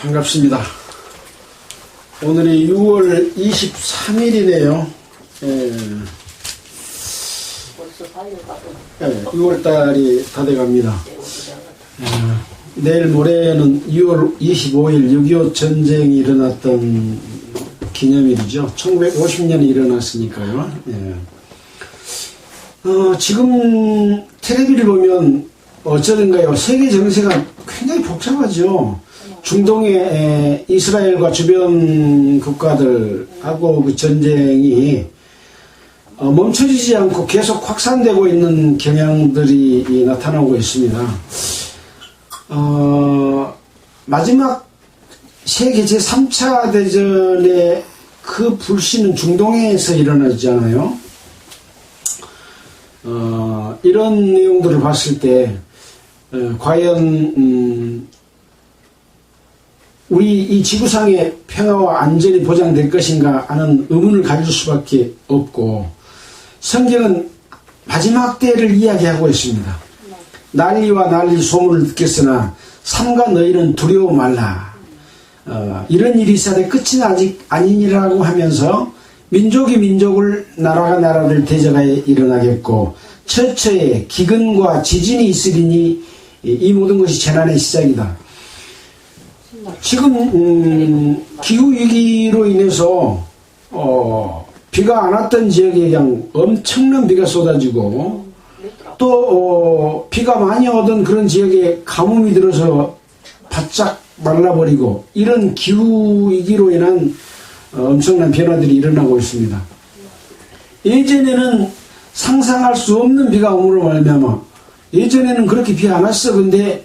반갑습니다. 오늘이 6월 23일이네요. 벌써 6월달이 다 돼갑니다. 내일 모레는 6월 25일 6.25 전쟁이 일어났던 기념일이죠. 1950년에 일어났으니까요. 지금 텔레비를 보면 어쩌든가요. 세계 정세가 굉장히 복잡하죠. 중동의 이스라엘과 주변 국가들하고 그 전쟁이 멈춰지지 않고 계속 확산되고 있는 경향들이 나타나고 있습니다. 마지막 세계 제3차 대전의 그 불씨는 중동에서 일어나잖아요. 이런 내용들을 봤을 때 과연 우리 이 지구상의 평화와 안전이 보장될 것인가 하는 의문을 가질 수밖에 없고, 성경은 마지막 때를 이야기하고 있습니다. 난리와 난리 소문을 듣겠으나 삼가 너희는 두려워 말라. 이런 일이 있어야 끝은 아직 아니니라고 하면서 민족이 민족을, 나라가 나라를 대적하여 일어나겠고 처처에 기근과 지진이 있으리니 이 모든 것이 재난의 시작이다. 지금 기후위기로 인해서 비가 안 왔던 지역에 그냥 엄청난 비가 쏟아지고, 또 비가 많이 오던 그런 지역에 가뭄이 들어서 바짝 말라버리고, 이런 기후위기로 인한 엄청난 변화들이 일어나고 있습니다. 예전에는 상상할 수 없는 비가 오므로 말미암아, 예전에는 그렇게 비 안 왔어. 근데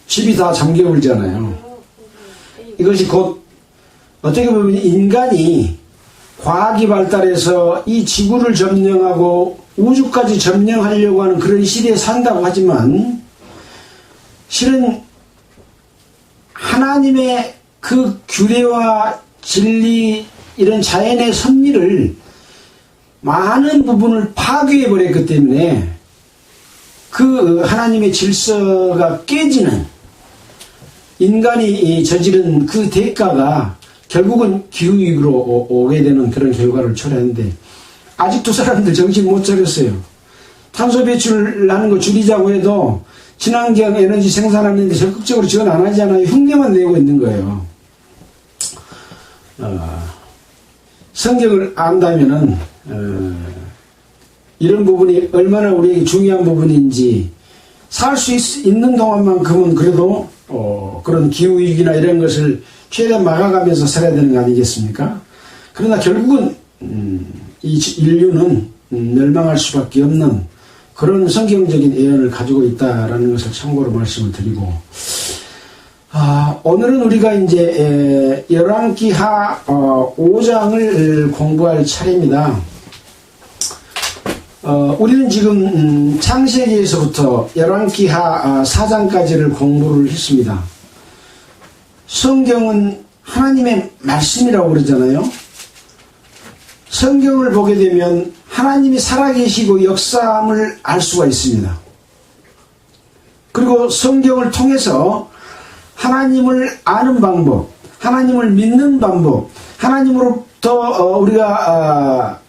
집이 다 잠겨버리잖아요. 이것이 곧 어떻게 보면 인간이 과학이 발달해서 이 지구를 점령하고 우주까지 점령하려고 하는 그런 시대에 산다고 하지만, 실은 하나님의 그 규례와 진리, 이런 자연의 섭리를 많은 부분을 파괴해 버렸기 때문에 그 하나님의 질서가 깨지는, 인간이 저지른 그 대가가 결국은 기후위기로 오게 되는 그런 결과를 초래하는데, 아직도 사람들 정신 못 차렸어요. 탄소 배출하는 거 줄이자고 해도 친환경 에너지 생산하는데 적극적으로 지원 안 하잖아요. 흉내만 내고 있는 거예요. 성경을 안다면은 이런 부분이 얼마나 우리에게 중요한 부분인지, 살 수 있는 동안만큼은 그래도 그런 기후위기나 이런 것을 최대한 막아가면서 살아야 되는 거 아니겠습니까? 그러나 결국은 이 인류는 멸망할 수밖에 없는 그런 성경적인 예언을 가지고 있다라는 것을 참고로 말씀을 드리고, 오늘은 우리가 이제 열왕기하 5장을 공부할 차례입니다. 우리는 지금 창세기에서부터 열왕기하 4장까지를 공부를 했습니다. 성경은 하나님의 말씀이라고 그러잖아요. 성경을 보게 되면 하나님이 살아계시고 역사함을 알 수가 있습니다. 그리고 성경을 통해서 하나님을 아는 방법, 하나님을 믿는 방법, 하나님으로부터 우리가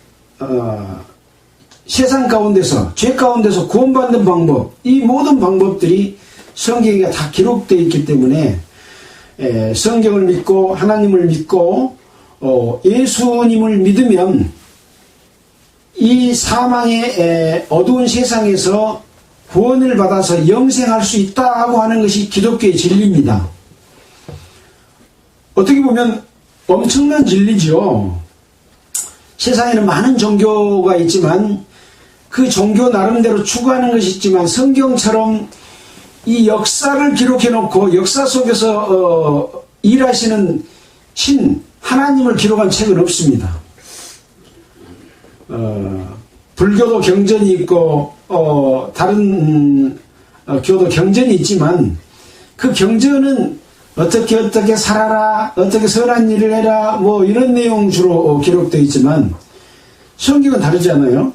세상 가운데서, 죄 가운데서 구원받는 방법, 이 모든 방법들이 성경에 다 기록되어 있기 때문에 성경을 믿고 하나님을 믿고 예수님을 믿으면 이 사망의 어두운 세상에서 구원을 받아서 영생할 수 있다고 하는 것이 기독교의 진리입니다. 어떻게 보면 엄청난 진리죠. 세상에는 많은 종교가 있지만 그 종교 나름대로 추구하는 것이 있지만, 성경처럼 이 역사를 기록해 놓고 역사 속에서 일하시는 하나님을 기록한 책은 없습니다. 불교도 경전이 있고 다른 교도 경전이 있지만, 그 경전은 어떻게 살아라, 어떻게 선한 일을 해라, 뭐 이런 내용 주로 기록되어 있지만, 성경은 다르지 않아요?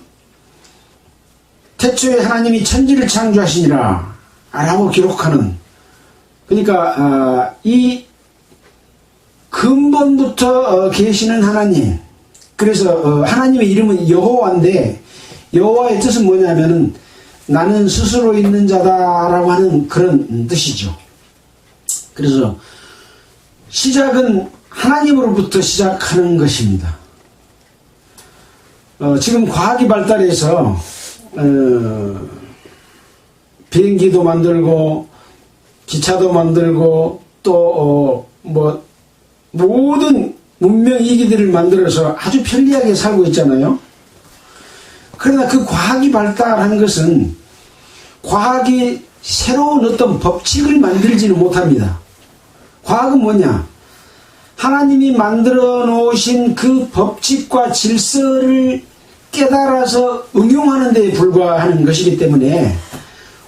태초에 하나님이 천지를 창조하시니라 라고 기록하는, 그러니까 이 근본부터 계시는 하나님. 그래서 하나님의 이름은 여호와인데 여호와의 뜻은 뭐냐면은 나는 스스로 있는 자다라고 하는 그런 뜻이죠. 그래서 시작은 하나님으로부터 시작하는 것입니다. 지금 과학이 발달해서 비행기도 만들고 기차도 만들고 또 모든 문명 이기들을 만들어서 아주 편리하게 살고 있잖아요. 그러나 그 과학이 발달한 것은 과학이 새로운 어떤 법칙을 만들지는 못합니다. 과학은 뭐냐? 하나님이 만들어 놓으신 그 법칙과 질서를 깨달아서 응용하는 데에 불과하는 것이기 때문에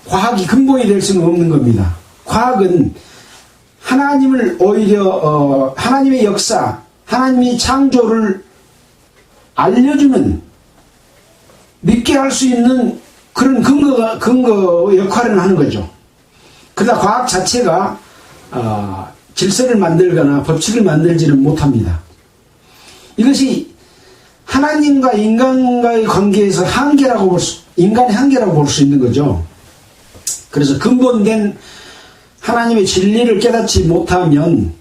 과학이 근본이 될 수는 없는 겁니다. 과학은 하나님을 오히려 하나님의 역사, 하나님의 창조를 알려주는, 믿게 할 수 있는 그런 근거 역할을 하는 거죠. 그러나 과학 자체가 질서를 만들거나 법칙을 만들지는 못합니다. 이것이 하나님과 인간과의 관계에서 인간의 한계라고 볼 수 있는 거죠. 그래서 근본된 하나님의 진리를 깨닫지 못하면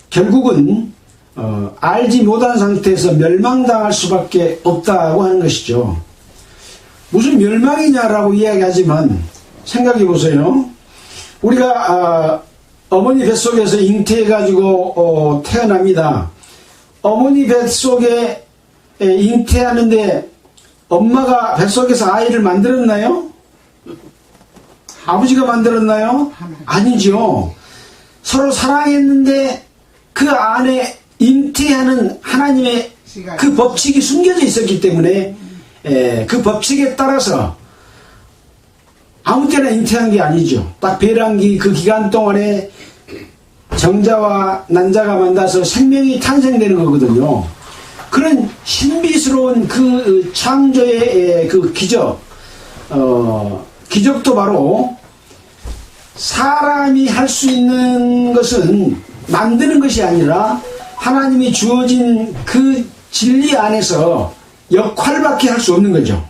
결국은 알지 못한 상태에서 멸망당할 수밖에 없다고 하는 것이죠. 무슨 멸망이냐라고 이야기하지만 생각해 보세요. 우리가 어머니 뱃속에서 잉태해가지고 태어납니다. 어머니 뱃속에 잉태하는데 엄마가 뱃속에서 아이를 만들었나요? 아버지가 만들었나요? 아니죠. 서로 사랑했는데 그 안에 잉태하는 하나님의 그 법칙이 숨겨져 있었기 때문에 그 법칙에 따라서 아무 때나 잉태한 게 아니죠. 딱 배란기 그 기간 동안에 정자와 난자가 만나서 생명이 탄생되는 거거든요. 그런 신비스러운 그 창조의 그 기적, 기적도 바로 사람이 할 수 있는 것은 만드는 것이 아니라 하나님이 주어진 그 진리 안에서 역할밖에 할 수 없는 거죠.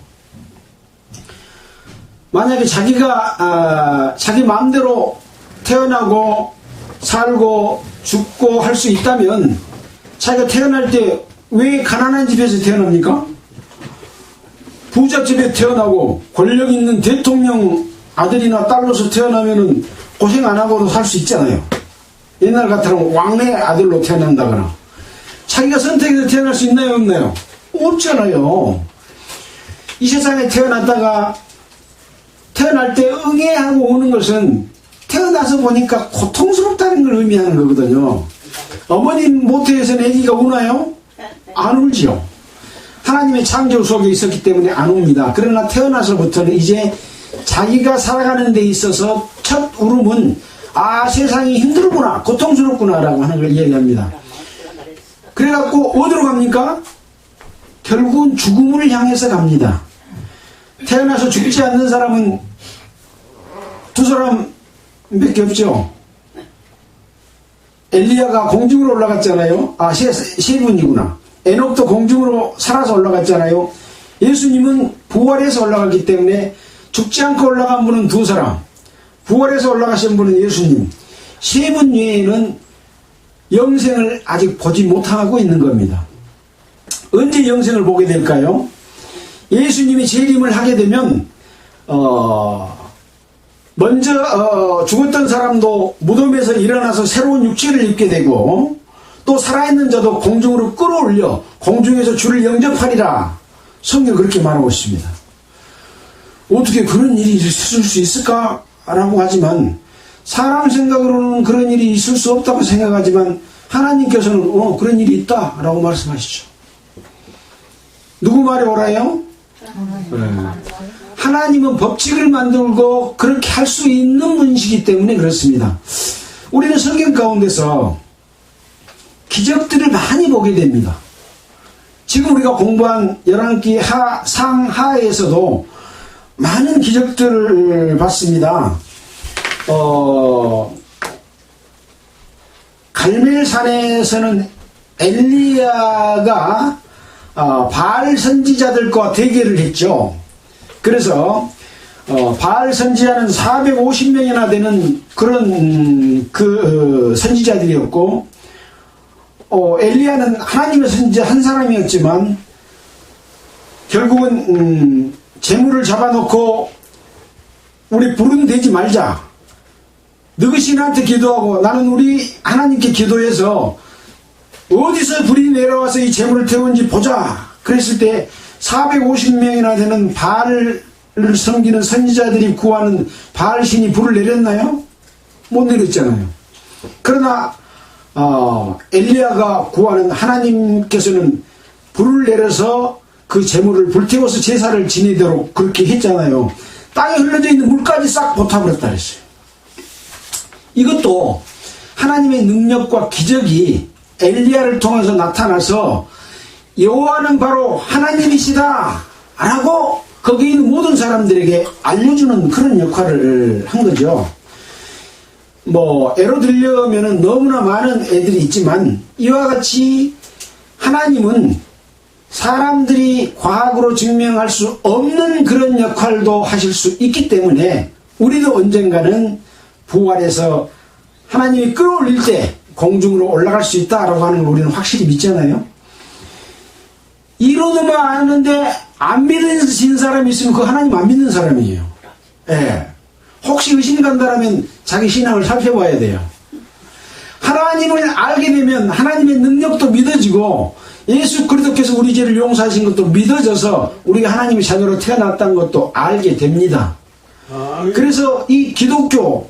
만약에 자기가 자기 마음대로 태어나고 살고 죽고 할 수 있다면 자기가 태어날 때 왜 가난한 집에서 태어납니까? 부잣집에 태어나고 권력 있는 대통령 아들이나 딸로서 태어나면은 고생 안 하고도 살 수 있잖아요. 옛날 같으면 왕의 아들로 태어난다거나 자기가 선택해서 태어날 수 있나요 없나요? 없잖아요. 이 세상에 태어났다가 태어날 때 응애하고 오는 것은 태어나서 보니까 고통스럽다는 걸 의미하는 거거든요. 어머니 모태에서는 아기가 우나요? 안 울지요. 하나님의 창조 속에 있었기 때문에 안 웁니다. 그러나 태어나서부터는 이제 자기가 살아가는 데 있어서 첫 울음은 세상이 힘들구나, 고통스럽구나 라고 하는 걸 이야기합니다. 그래갖고 어디로 갑니까? 결국은 죽음을 향해서 갑니다. 태어나서 죽지 않는 사람은 두 사람밖에 없죠. 엘리야가 공중으로 올라갔잖아요. 세 분이구나. 에녹도 공중으로 살아서 올라갔잖아요. 예수님은 부활해서 올라갔기 때문에 죽지 않고 올라간 분은 두 사람, 부활해서 올라가신 분은 예수님, 세 분 외에는 영생을 아직 보지 못하고 있는 겁니다. 언제 영생을 보게 될까요? 예수님이 재림을 하게 되면 먼저 죽었던 사람도 무덤에서 일어나서 새로운 육체를 입게 되고 또 살아있는 자도 공중으로 끌어올려 공중에서 주를 영접하리라. 성경 그렇게 말하고 있습니다. 어떻게 그런 일이 있을 수 있을까? 라고 하지만 사람 생각으로는 그런 일이 있을 수 없다고 생각하지만 하나님께서는 그런 일이 있다 라고 말씀하시죠. 누구 말에 옳아요? 하나님은 법칙을 만들고 그렇게 할 수 있는 분이시기 때문에 그렇습니다. 우리는 성경 가운데서 기적들을 많이 보게 됩니다. 지금 우리가 공부한 11기 상하에서도 많은 기적들을 봤습니다. 갈멜산에서는 엘리야가 바알 선지자들과 대결을 했죠. 그래서 바알 선지자는 450명이나 되는 그런 선지자들이었고, 엘리야는 하나님의 선지자 한 사람이었지만 결국은 재물을 잡아놓고 우리 불은 되지 말자, 너희 신한테 기도하고 나는 우리 하나님께 기도해서 어디서 불이 내려와서 이 재물을 태운지 보자. 그랬을 때 450명이나 되는 바알을 섬기는 선지자들이 구하는 바알 신이 불을 내렸나요? 못 내렸잖아요. 그러나 엘리야가 구하는 하나님께서는 불을 내려서 그 재물을 불태워서 제사를 지내도록 그렇게 했잖아요. 땅에 흘러져 있는 물까지 싹 보타버렸다 그랬어요. 이것도 하나님의 능력과 기적이 엘리야를 통해서 나타나서 여호와는 바로 하나님이시다 라고 거기 있는 모든 사람들에게 알려주는 그런 역할을 한 거죠. 예로 들려면은 너무나 많은 애들이 있지만, 이와 같이 하나님은 사람들이 과학으로 증명할 수 없는 그런 역할도 하실 수 있기 때문에 우리도 언젠가는 부활해서 하나님이 끌어올릴 때 공중으로 올라갈 수 있다라고 하는 걸 우리는 확실히 믿잖아요. 이론으로만 아는데 안 믿으신 사람이 있으면 그 하나님 안 믿는 사람이에요. 예. 혹시 의심 간다라면 자기 신앙을 살펴봐야 돼요. 하나님을 알게 되면 하나님의 능력도 믿어지고 예수 그리스도께서 우리 죄를 용서하신 것도 믿어져서 우리가 하나님의 자녀로 태어났다는 것도 알게 됩니다. 그래서 이 기독교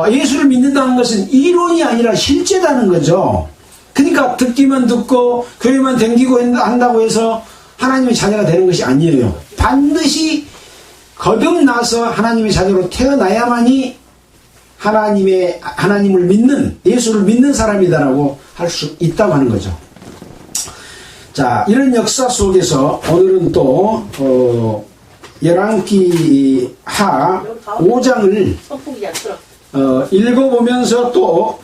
예수를 믿는다는 것은 이론이 아니라 실제다는 거죠. 그러니까 듣기만 듣고 교회만 다니고 한다고 해서 하나님의 자녀가 되는 것이 아니에요. 반드시 거듭나서 하나님의 자녀로 태어나야만이 하나님을 믿는, 예수를 믿는 사람이다라고 할 수 있다고 하는 거죠. 자, 이런 역사 속에서 오늘은 또 열왕기하 5장을 읽어보면서 또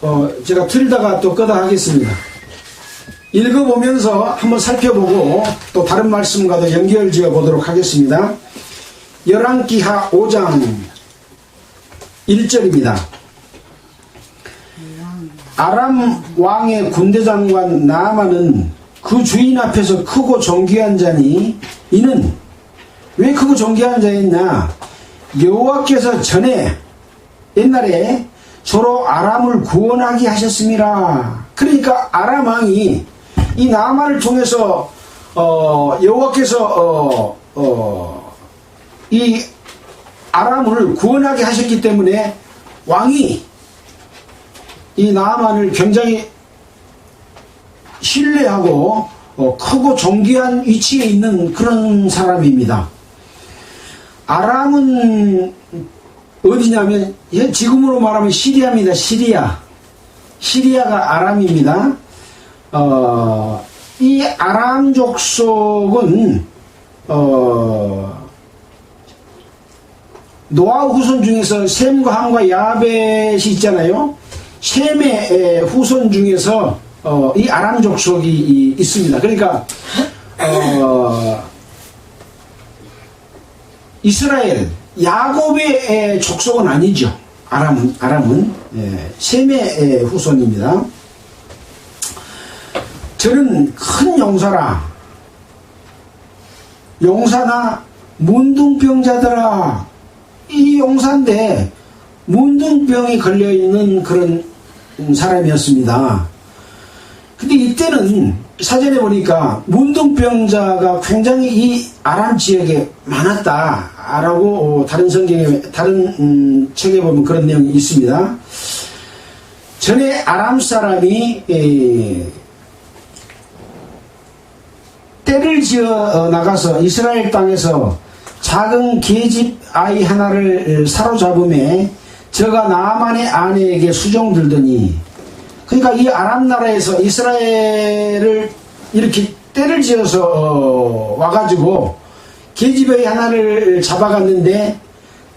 제가 틀다가 또 끄다 하겠습니다. 읽어보면서 한번 살펴보고 또 다른 말씀과도 연결 지어 보도록 하겠습니다. 열왕기하 5장 1절입니다. 아람 왕의 군대장관 나아만은 그 주인 앞에서 크고 존귀한 자니, 이는 왜 크고 존귀한 자였냐? 여호와께서 전에 옛날에 서로 아람을 구원하게 하셨습니다. 그러니까 아람 왕이 이 나아만을 통해서 여호와께서 이 아람을 구원하게 하셨기 때문에 왕이 이 나아만을 굉장히 신뢰하고 크고 존귀한 위치에 있는 그런 사람입니다. 아람은 어디냐면 지금으로 말하면 시리아입니다. 시리아가 아람입니다. 이 아람 족속은 노아 후손 중에서 셈과 함과 야벳이 있잖아요. 셈의 후손 중에서 이 아람 족속이 있습니다. 그러니까 이스라엘 야곱의 족속은 아니죠. 아람은 셈의 후손입니다. 저는 큰 용사나 문둥병자들아, 이 용사인데 문둥병이 걸려있는 그런 사람이었습니다. 근데 이때는 사전에 보니까 문둥병자가 굉장히 이 아람 지역에 많았다라고 다른 성경에, 다른 책에 보면 그런 내용이 있습니다. 전에 아람 사람이 떼를 지어 나가서 이스라엘 땅에서 작은 계집 아이 하나를 사로잡음에 저가 나아만의 아내에게 수종들더니, 그러니까 이 아람 나라에서 이스라엘을 이렇게 떼를 지어서 와가지고 계집아이 하나를 잡아갔는데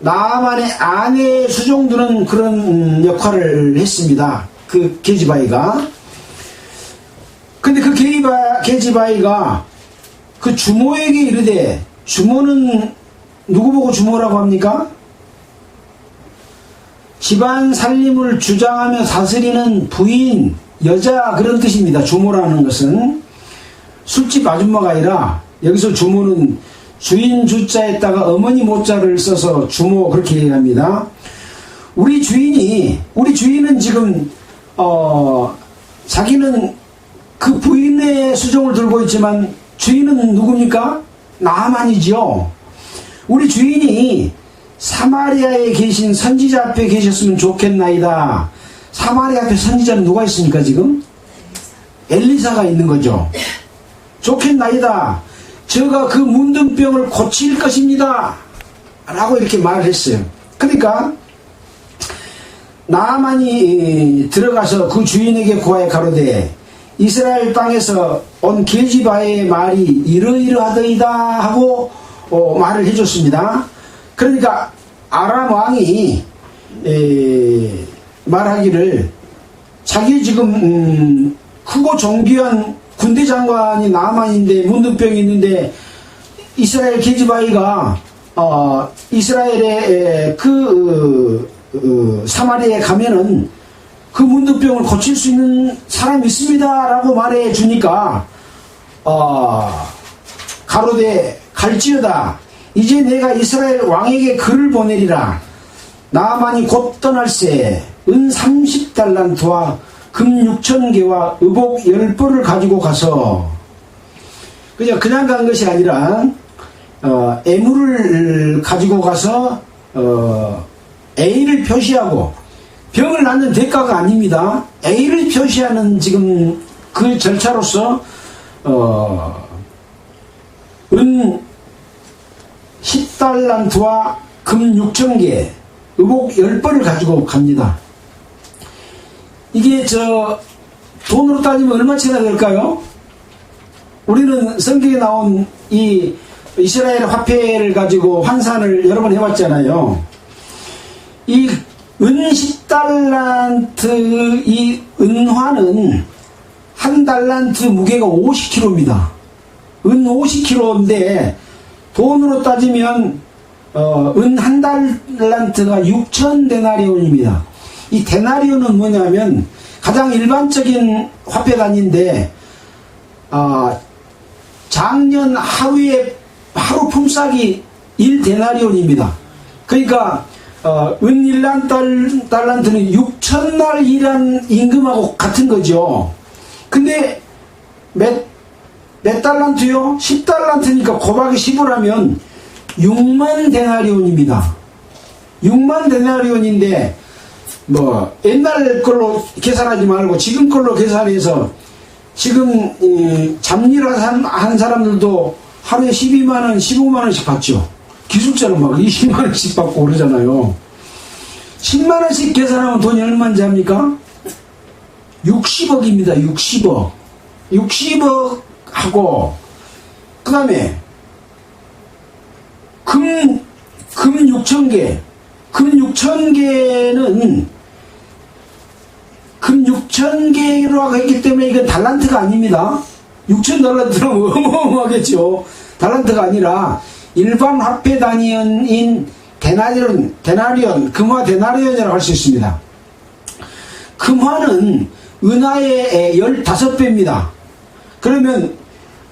나아만의 아내의 수종드는 그런 역할을 했습니다. 그 게지바이가. 근데 그 게지바이가 그 주모에게 이르되, 주모는 누구 보고 주모라고 합니까? 집안 살림을 주장하며 다스리는 부인, 여자, 그런 뜻입니다. 주모라는 것은 술집 아줌마가 아니라, 여기서 주모는 주인 주자에다가 어머니 모자를 써서 주모, 그렇게 얘기합니다. 우리 주인은 지금 자기는 그 부인의 수종을 들고 있지만 주인은 누굽니까? 나아만이죠. 우리 주인이 사마리아에 계신 선지자 앞에 계셨으면 좋겠나이다. 사마리아 앞에 선지자는 누가 있습니까 지금? 엘리사가 있는 거죠. 좋겠나이다. 저가 그 문둥병을 고칠 것입니다. 라고 이렇게 말을 했어요. 그러니까 나아만이 들어가서 그 주인에게 고하여 가로되, 이스라엘 땅에서 온 게지바의 말이 이러이러하더이다 하고 말을 해줬습니다. 그러니까 아람 왕이 말하기를, 자기 지금 크고 존귀한 군대 장관이 나아만인데 문둥병이 있는데, 이스라엘 게지바이가 이스라엘의 사마리아에 가면은 그 문둥병을 고칠 수 있는 사람이 있습니다 라고 말해 주니까 가로되, 갈지어다. 이제 내가 이스라엘 왕에게 글을 보내리라. 나아만이 곧 떠날새 은 30달란트와 금 6,000개와 의복 10벌을 가지고 가서, 그냥 간 것이 아니라 애물을 가지고 가서 A를 표시하고, 병을 낫는 대가가 아닙니다. A를 표시하는 지금 그 절차로서 은 10달란트와 금 6,000개, 의복 10벌을 가지고 갑니다. 이게 돈으로 따지면 얼마치나 될까요? 우리는 성경에 나온 이 이스라엘 화폐를 가지고 환산을 여러 번 해봤잖아요. 이 은 10달란트 이 은화는 한 달란트 무게가 50kg입니다. 은 50kg인데 돈으로 따지면 은 한 달란트가 6,000데나리온입니다. 이 데나리온은 뭐냐면 가장 일반적인 화폐 단위인데 작년 하루 품삯이 1데나리온입니다. 그러니까 은 1달란트는 6,000날 일한 임금하고 같은 거죠. 근데 몇 달란트요? 10달란트니까 곱하기 10을 하면 6만 데나리온입니다. 6만 데나리온인데 옛날 걸로 계산하지 말고 지금 걸로 계산해서, 지금 잡일한 사람들도 하루에 12만원, 15만원씩 받죠. 기술자는 막 20만원씩 받고 그러잖아요. 10만원씩 계산하면 돈이 얼마인지 합니까? 60억입니다. 60억. 60억 하고, 그 다음에 금 6,000개. 금 6,000개는 금 6,000개라고 했기 때문에 이건 달란트가 아닙니다. 6,000달란트는 어마어마하겠죠. 달란트가 아니라 일반 화폐 단위인 데나리온, 금화 데나리온이라고 할 수 있습니다. 금화는 은화의 15배입니다. 그러면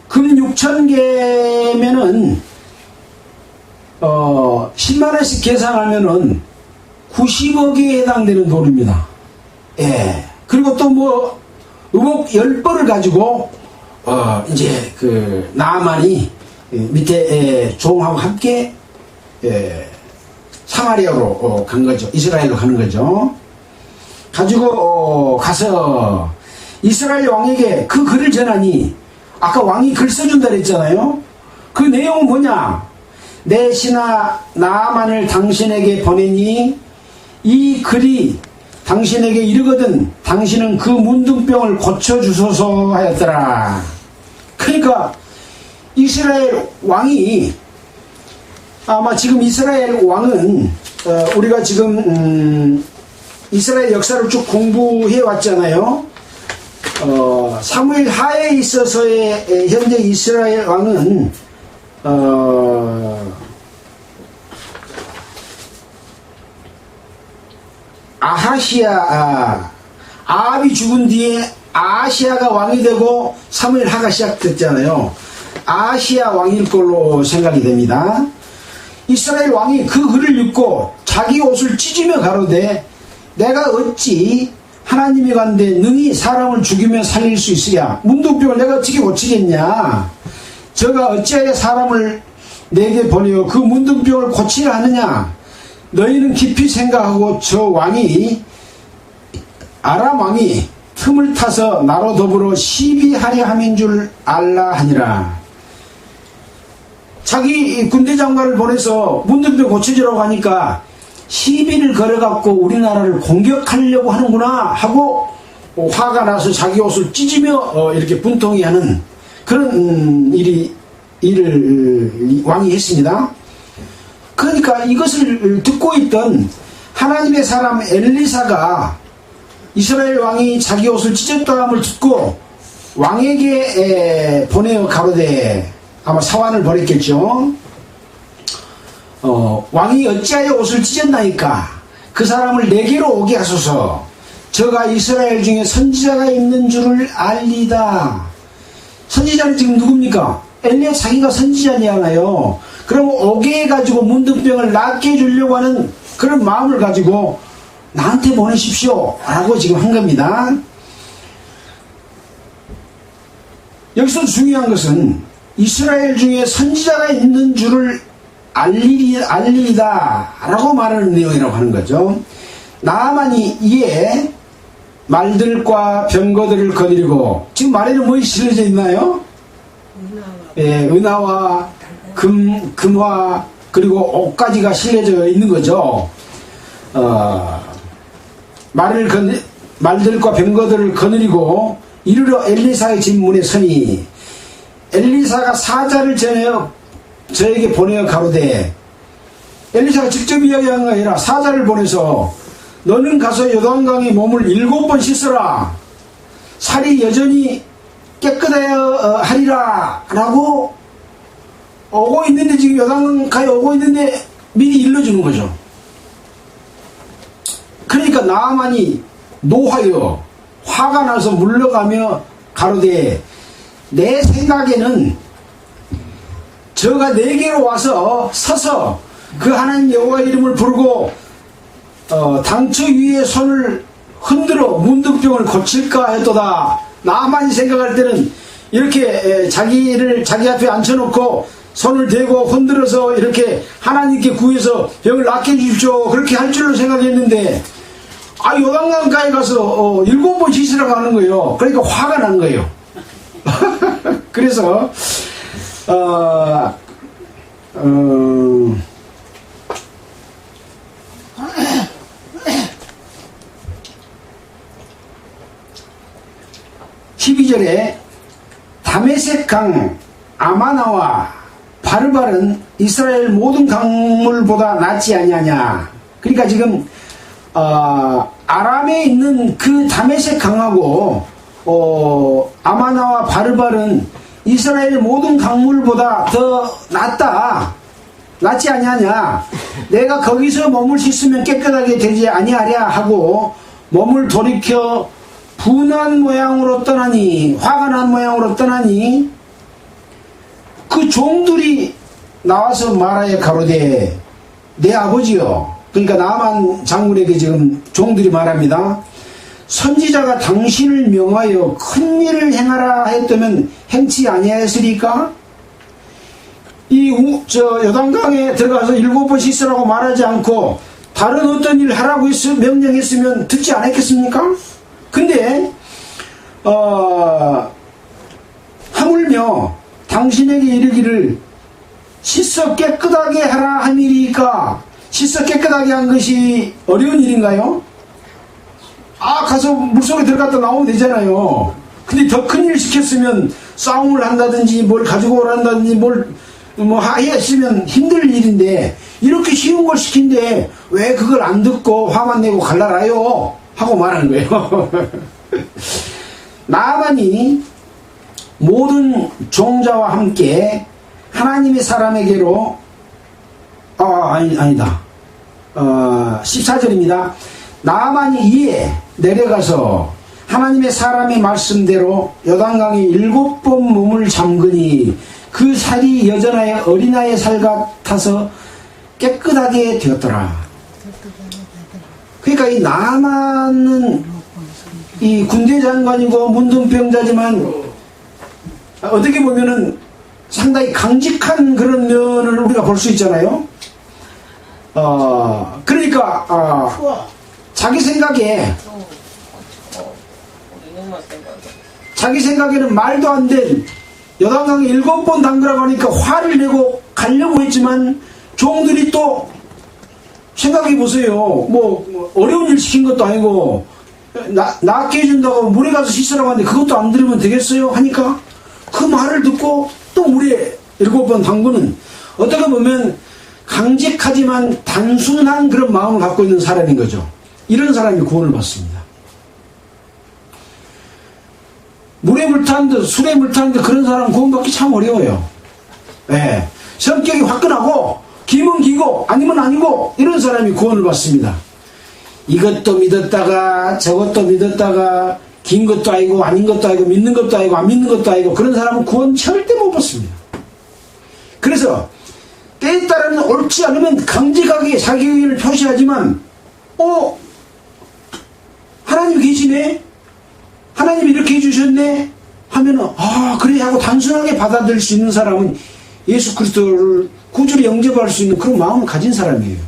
금 6,000개면은 10만원씩 계산하면은 90억에 해당되는 돈입니다. 예. 그리고 또 의복 10벌을 가지고 이제 나아만이 밑에 종하고 함께 사마리아로 간 거죠. 이스라엘로 가는 거죠. 가지고 가서 이스라엘 왕에게 그 글을 전하니, 아까 왕이 글 써준다 그랬잖아요. 그 내용은 뭐냐? 내 신하 나아만을 당신에게 보내니 이 글이 당신에게 이르거든 당신은 그 문둥병을 고쳐주소서 하였더라. 그러니까 이스라엘 왕이, 아마 지금 이스라엘 왕은 우리가 지금 이스라엘 역사를 쭉 공부해 왔잖아요. 사무엘 하에 있어서의 현재 이스라엘 왕은 아합이 죽은 뒤에 아하시아가 왕이 되고 사무엘 하가 시작됐잖아요. 아하시아 왕일 걸로 생각이 됩니다. 이스라엘 왕이 그 글을 읽고 자기 옷을 찢으며 가로되 내가 어찌 하나님이 간데 능히 사람을 죽이며 살릴 수 있으랴. 문둥병을 내가 어떻게 고치겠냐. 저가 어찌하여 사람을 내게 보내어 그 문둥병을 고치려 하느냐. 너희는 깊이 생각하고 저 왕이 아람 왕이 틈을 타서 나로 더불어 시비하려 함인 줄 알라 하니라. 자기 군대 장관을 보내서 문둥병 고쳐주라고 하니까 시비를 걸어갖고 우리나라를 공격하려고 하는구나 하고 화가 나서 자기 옷을 찢으며 이렇게 분통해 하는 그런 일을 왕이 했습니다. 그러니까 이것을 듣고 있던 하나님의 사람 엘리사가 이스라엘 왕이 자기 옷을 찢었다함을 듣고 왕에게 보내어 가로되, 아마 사환을 벌였겠죠. 왕이 어찌하여 옷을 찢었나이까 그 사람을 내게로 오게 하소서. 저가 이스라엘 중에 선지자가 있는 줄을 알리다. 선지자는 지금 누굽니까? 엘리야 자기가 선지자냐나요. 그럼 오게 해가지고 문둥병을 낫게 해주려고 하는 그런 마음을 가지고 나한테 보내십시오 라고 지금 한 겁니다. 여기서 중요한 것은 이스라엘 중에 선지자가 있는 줄을 알리다 라고 말하는 내용이라고 하는 거죠. 나아만이 이에 말들과 병거들을 거느리고, 지금 말에는 뭐가 실려져 있나요? 은하와 금화 그리고 옷까지가 실려져 있는 거죠. 말들과 병거들을 거느리고 이르러 엘리사의 집 문에 서니 엘리사가 사자를 전하여 저에게 보내어 가로되, 엘리사가 직접 이야기한 거 아니라 사자를 보내서 너는 가서 요단강에 몸을 7번 씻어라. 살이 여전히 깨끗하여 하리라 라고 오고 있는데, 지금 요단강에 오고 있는데 미리 일러주는 거죠. 그러니까 나아만이 노하여 화가 나서 물러가며 가로되, 내 생각에는 저가 내게로 와서 서서 그 하나님 여호와 이름을 부르고 당처 위에 손을 흔들어 문둥병을 고칠까 했도다. 나만이 생각할 때는 이렇게 자기 앞에 앉혀놓고 손을 대고 흔들어서 이렇게 하나님께 구해서 병을 낫게 해주십시오 그렇게 할 줄로 생각했는데, 요단강가에 가서 7번 씻으라고 하는 거예요. 그러니까 화가 난 거예요. 그래서 12절에 다메섹 강 아마나와 바르발은 이스라엘 모든 강물보다 낫지 아니하냐. 그러니까 지금 아람에 있는 그 다메섹 강하고 아마나와 바르발은 이스라엘 모든 강물보다 더 낫지 아니하냐. 내가 거기서 몸을 씻으면 깨끗하게 되지 아니하랴 하고 몸을 돌이켜 분한 모양으로 떠나니, 화가 난 모양으로 떠나니 그 종들이 나와서 말하여 가로되, 내 아버지여. 그러니까 나만 장군에게 지금 종들이 말합니다. 선지자가 당신을 명하여 큰 일을 행하라 했다면 행치 아니하였으리까? 요단강에 들어가서 7번 씻으라고 말하지 않고 다른 어떤 일을 하라고 명령했으면 듣지 않았겠습니까? 근데 하물며 당신에게 이르기를 씻어 깨끗하게 하라 함이리까? 씻어 깨끗하게 한 것이 어려운 일인가요? 가서 물속에 들어갔다 나오면 되잖아요. 근데 더 큰 일 시켰으면 싸움을 한다든지 뭘 가지고 오란다든지 뭘 했으면 힘들 일인데, 이렇게 쉬운 걸 시킨데 왜 그걸 안 듣고 화만 내고 갈라라요? 하고 말하는 거예요. 나만이 모든 종자와 함께 하나님의 사람에게로 아니다. 14절입니다. 나만이 이에 내려가서 하나님의 사람의 말씀대로 요단강에 7번 몸을 잠그니 그 살이 여전하여 어린아이의 살 같아서 깨끗하게 되었더라. 그러니까 이 나만은 이 군대 장관이고 문둥병자지만 어떻게 보면은 상당히 강직한 그런 면을 우리가 볼 수 있잖아요. 그러니까 자기 생각에는 말도 안 된 요단강에 7번 담그라고 하니까 화를 내고 가려고 했지만 종들이 또 생각해 보세요. 뭐 어려운 일 시킨 것도 아니고 낫게 해준다고 물에 가서 씻으라고 하는데 그것도 안 들으면 되겠어요? 하니까 그 말을 듣고 또 물에 7번 담그는, 어떻게 보면 강직하지만 단순한 그런 마음을 갖고 있는 사람인 거죠. 이런 사람이 구원을 받습니다. 물에 물타는 듯 술에 물타는 듯 그런 사람은 구원받기 참 어려워요. 네. 성격이 화끈하고 기면 기고 아니면 아니고 이런 사람이 구원을 받습니다. 이것도 믿었다가 저것도 믿었다가 긴 것도 아니고 아닌 것도 아니고 믿는 것도 아니고 안 믿는 것도 아니고 그런 사람은 구원 절대 못 받습니다. 그래서 때에 따라는 옳지 않으면 강직하게 자기 의견을 표시하지만 하나님 계시네, 하나님 이렇게 해주셨네 하면은 그래 하고 단순하게 받아들일 수 있는 사람은 예수 그리스도를 구주로 영접할 수 있는 그런 마음을 가진 사람이에요.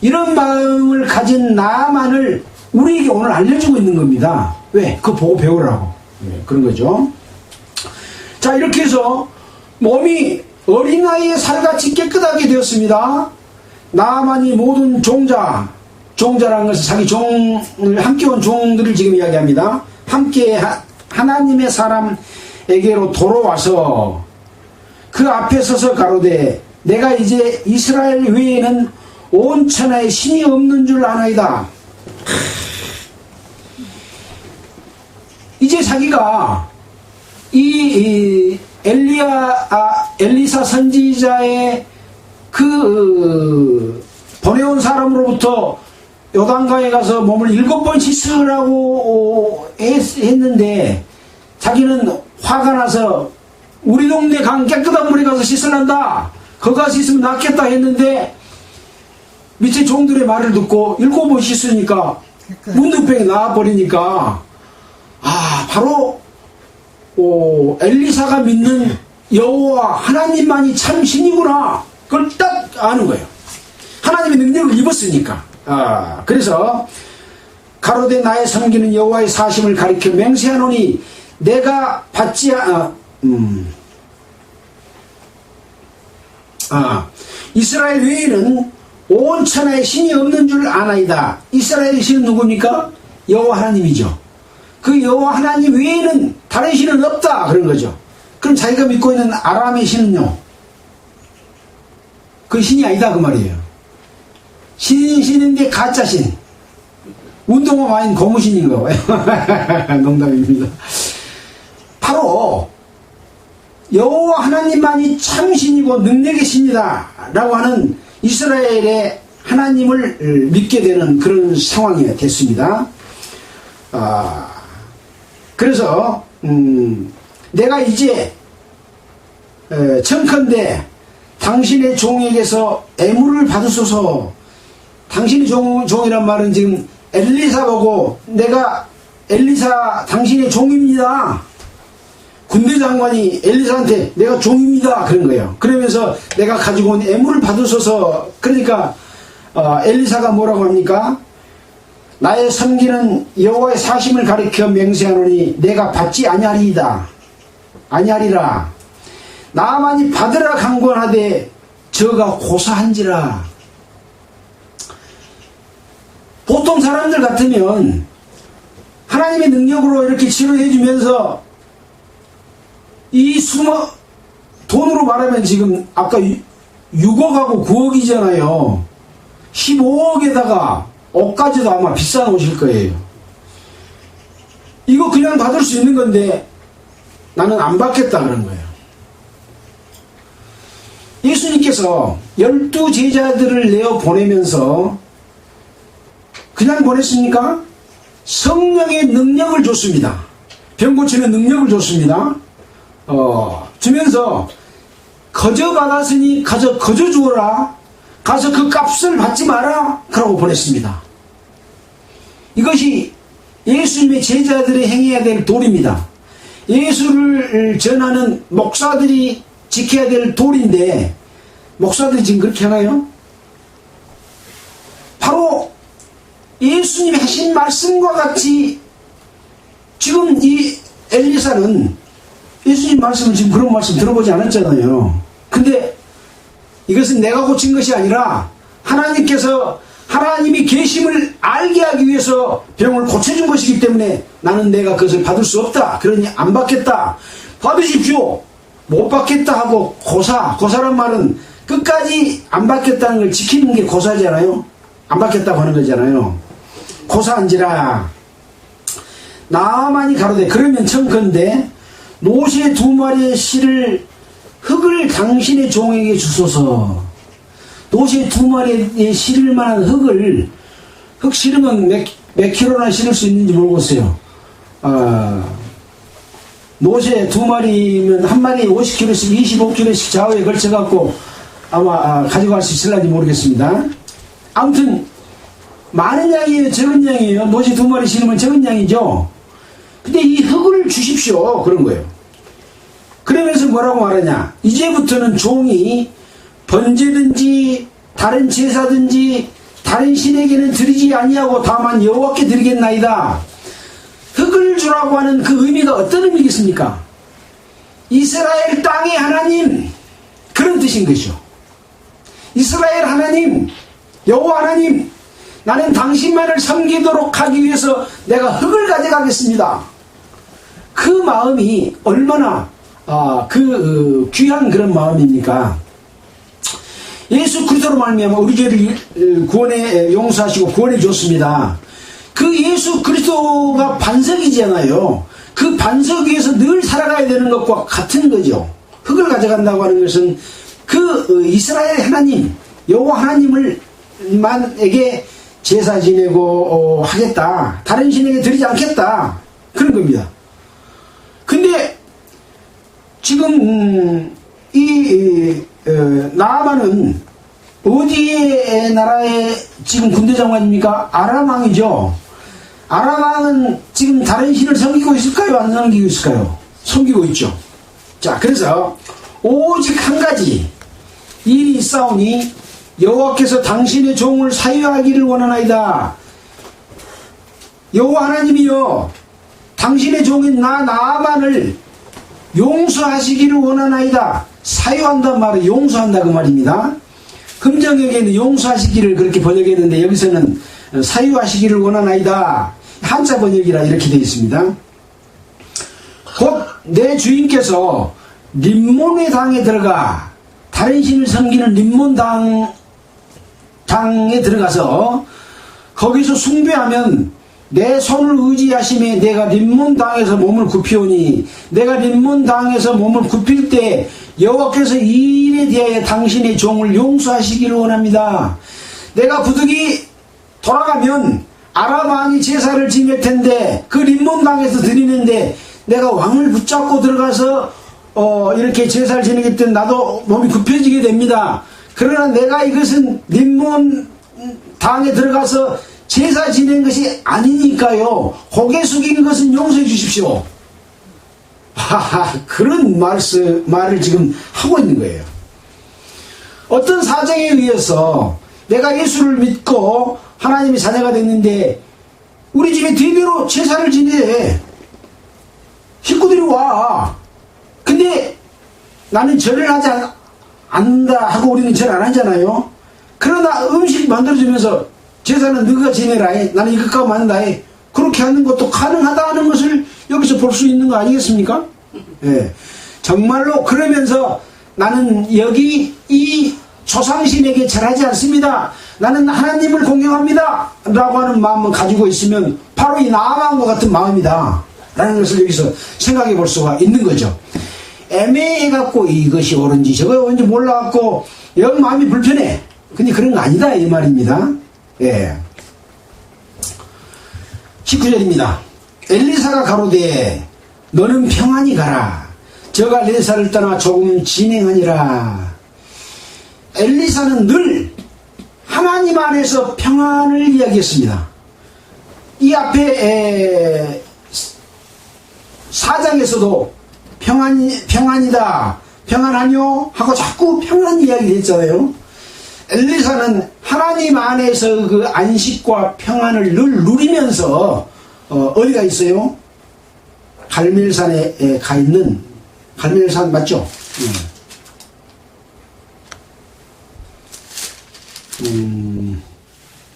이런 마음을 가진 나만을 우리에게 오늘 알려주고 있는 겁니다. 왜? 그거 보고 배우라고. 네, 그런 거죠. 자, 이렇게 해서 몸이 어린아이의 살같이 깨끗하게 되었습니다. 나만이 모든 종자라는 것은 자기 종을 함께 온 종들을 지금 이야기합니다. 함께 하나님의 사람에게로 돌아와서 그 앞에 서서 가로되 내가 이제 이스라엘 외에는 온 천하에 신이 없는 줄 아나이다. 이제 자기가 이 엘리사 선지자의 그 보내온 사람으로부터 요단강에 가서 몸을 7번 씻으라고 했는데 자기는 화가 나서 우리 동네 강 깨끗한 물에 가서 씻으란다, 거기 가서 씻으면 낫겠다 했는데 밑에 종들의 말을 듣고 7번 씻으니까 문둥병이 나와버리니까 바로 엘리사가 믿는 여호와 하나님만이 참 신이구나, 그걸 딱 아는 거예요. 하나님의 능력을 입었으니까. 그래서 가로되 나의 섬기는 여호와의 사심을 가리켜 맹세하노니 내가 받지 이스라엘 외에는 온 천하에 신이 없는 줄 아나이다. 이스라엘의 신은 누굽니까? 여호와 하나님이죠. 그 여호와 하나님 외에는 다른 신은 없다, 그런 거죠. 그럼 자기가 믿고 있는 아람의 신은요, 그 신이 아니다 그 말이에요. 신인데 가짜 신, 운동화 마인 고무신인 거. 농담입니다. 바로 여호와 하나님만이 참신이고 능력의 신이다 라고 하는 이스라엘의 하나님을 믿게 되는 그런 상황이 됐습니다. 그래서 내가 이제 청컨대 당신의 종에게서 애물을 받으소서. 당신의 종이란 말은 지금 엘리사 보고 내가 엘리사 당신의 종입니다. 군대 장관이 엘리사한테 내가 종입니다 그런 거예요. 그러면서 내가 가지고 온 애물을 받으소서. 그러니까 엘리사가 뭐라고 합니까? 나의 섬기는 여호와의 사심을 가리켜 맹세하노니 내가 받지 아니하리이다. 아니하리라. 나만이 받으라 강권하되 저가 고사한지라. 보통 사람들 같으면 하나님의 능력으로 이렇게 치료해 주면서 이 돈으로 말하면 지금 아까 6억하고 9억이잖아요. 15억에다가 옷까지도 아마 비싼 옷일 거예요. 이거 그냥 받을 수 있는 건데 나는 안 받겠다 그런 거예요. 예수님께서 12 제자들을 내어 보내면서 그냥 보냈습니까? 성령의 능력을 줬습니다. 병 고치는 능력을 줬습니다. 주면서 거저 받았으니 가서 거저 주어라. 가서 그 값을 받지 마라. 그러고 보냈습니다. 이것이 예수님의 제자들이 행해야 될 도리입니다. 예수를 전하는 목사들이 지켜야 될 도리인데 목사들이 지금 그렇게 하나요? 바로 예수님이 하신 말씀과 같이 지금 이 엘리사는 예수님 말씀을 지금 그런 말씀 들어보지 않았잖아요. 근데 이것은 내가 고친 것이 아니라 하나님께서 하나님이 계심을 알게 하기 위해서 병을 고쳐준 것이기 때문에 나는 내가 그것을 받을 수 없다. 그러니 안 받겠다. 받으십시오. 못 받겠다 하고 고사란 말은 끝까지 안 받겠다는 걸 지키는 게 고사잖아요. 안 받겠다고 하는 거잖아요. 고사한지라 나만이 가로되 그러면 청컨대 노새 2마리의 실을 흙을 당신의 종에게 주소서. 노새 2마리에 실을 만한 흙 실으면 몇 킬로나 실을 수 있는지 모르겠어요. 노새 2마리면 한 마리에 50kg씩 25kg씩 좌우에 걸쳐갖고 아마 가져갈 수 있을지 모르겠습니다. 아무튼 많은 양이에요, 적은 양이에요? 노새 2마리 실으면 적은 양이죠. 근데 이 흙을 주십시오 그런 거예요. 그러면서 뭐라고 말하냐? 이제부터는 종이 번제든지 다른 제사든지 다른 신에게는 드리지 아니하고 다만 여호와께 드리겠나이다. 흙을 주라고 하는 그 의미가 어떤 의미겠습니까? 이스라엘 땅의 하나님, 그런 뜻인 것이죠. 이스라엘 하나님, 여호와 하나님, 나는 당신만을 섬기도록 하기 위해서 내가 흙을 가져가겠습니다. 그 마음이 얼마나 귀한 그런 마음입니까? 예수 그리스도로 말미암아 우리 죄를 구원해 용서하시고 구원해 줬습니다. 그 예수 그리스도가 반석이잖아요. 그 반석 위에서 늘 살아가야 되는 것과 같은 거죠. 흙을 가져간다고 하는 것은 그 이스라엘 하나님, 여호와 하나님을 만에게 제사 지내고 하겠다. 다른 신에게 드리지 않겠다. 그런 겁니다. 근데 지금 나아만은 어디의 나라의 지금 군대장관입니까? 아람 왕이죠. 아람 왕은 지금 다른 신을 섬기고 있을까요? 안 섬기고 있을까요? 섬기고 있죠. 자, 그래서 오직 한 가지 일이 있사오니 여호와께서 당신의 종을 사유하기를 원하나이다. 여호와 하나님이여 당신의 종인 나아만을 용서하시기를 원하나이다. 사유한단 말은 용서한다 그 말입니다. 금정역에는 용서하시기를 그렇게 번역했는데 여기서는 사유하시기를 원하나이다. 한자 번역이라 이렇게 되어 있습니다. 곧 내 주인께서 림몬의 당에 들어가 다른 신을 섬기는 림몬 당에 들어가서 거기서 숭배하면 내 손을 의지하심에 내가 림몬 당에서 몸을 굽히오니 내가 림몬 당에서 몸을 굽힐 때 여호와께서 이 일에 대하여 당신의 종을 용서하시기를 원합니다. 내가 부득이 돌아가면 아람 왕이 제사를 지낼 텐데 그 림몬 당에서 드리는데 내가 왕을 붙잡고 들어가서 이렇게 제사를 지내기 때문에 나도 몸이 굽혀지게 됩니다. 그러나 내가 이것은 림몬 당에 들어가서 제사 지낸 것이 아니니까요. 고개 숙인 것은 용서해 주십시오. 그런 말을 지금 하고 있는 거예요. 어떤 사정에 의해서 내가 예수를 믿고 하나님의 자녀가 됐는데 우리 집에 대대로 제사를 지내. 식구들이 와. 근데 나는 절을 하지 않는다 하고 우리는 절 안 하잖아요. 그러나 음식 만들어주면서 제사는 너가 지내라 해. 나는 이것과 만다 해. 그렇게 하는 것도 가능하다는 것을 여기서 볼 수 있는 거 아니겠습니까? 예. 정말로 그러면서 나는 여기 이 조상신에게 절하지 않습니다. 나는 하나님을 공경합니다 라고 하는 마음을 가지고 있으면 바로 이 나아만과 같은 마음이다 라는 것을 여기서 생각해 볼 수가 있는 거죠. 애매해갖고 이것이 옳은지 저거 옳은지 몰라갖고 영 마음이 불편해. 근데 그런 거 아니다 이 말입니다. 예. 19절입니다. 엘리사가 가로되 너는 평안히 가라. 저가 레사를 떠나 조금 진행하니라. 엘리사는 늘 하나님 안에서 평안을 이야기했습니다. 이 앞에 4장에서도 평안이다, 평안하뇨 하고 자꾸 평안 이야기를 했잖아요. 엘리사는 하나님 안에서 그 안식과 평안을 늘 누리면서 어디가 있어요? 갈멜산에 가 있는, 갈멜산 맞죠?